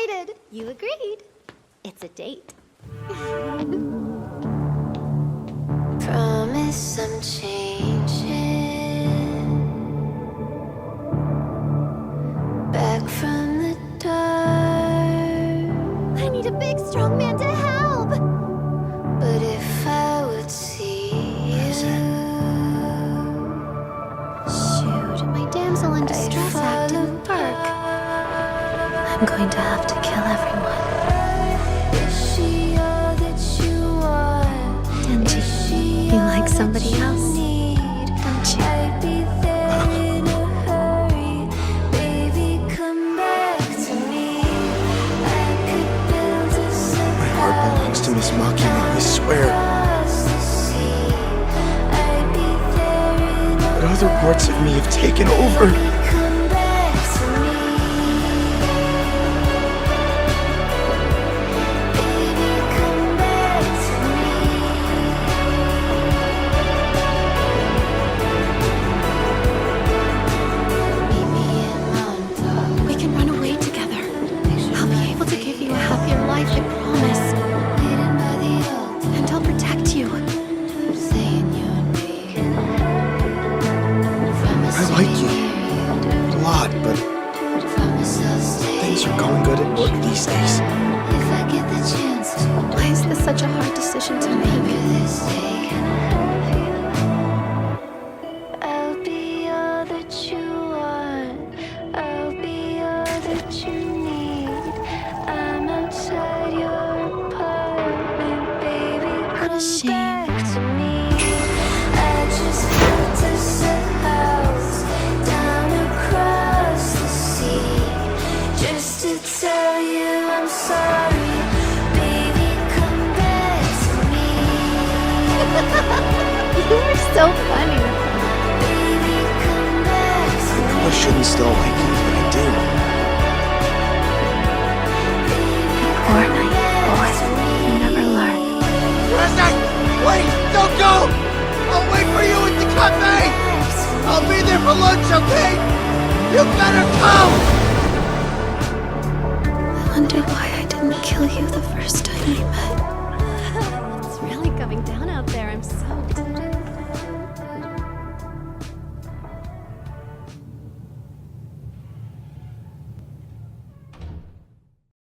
excited. You agreed. It's a date. Promise I'm changing. Back from the dark. I need a big, strong man to help. But if I would see you, Shoot, my damsel in distress act didn't work. I'm going to have to kill everyone. is she all that you want? Denji, you like somebody else, Need, don't you? I'd be there in a hurry. Baby, come back to me. I could build us a My heart belongs to Miss Makima, I swear. across the sea. I'd be there in a But other parts of me have taken over. come back to me. Baby, come back to me. Meet me in Montauk. We can run away together. I'll be able to give you a happier life, I promise. Hidden by the old, And I'll protect you. saying you and me. Promise I like you. me A lot, but promise I'll stay. things are going good at work these days. If I get the chance to Why is this such a hard decision to make? remember this day, I'll be all that you want. I'll be all that you need. I'm outside your apartment, baby. What a Come shame. back to me. I just built us a house down across the sea, just to tell you I'm sorry. Baby, come back to me. You are so funny. Baby, come back to I know I shouldn't still like you, but I do. Poor naive boy. You never learn. Reze! Wait! Don't go! I'll wait for you at the cafe! I'll be there for lunch, okay? You better come! I wonder why I didn't kill you the first time we met.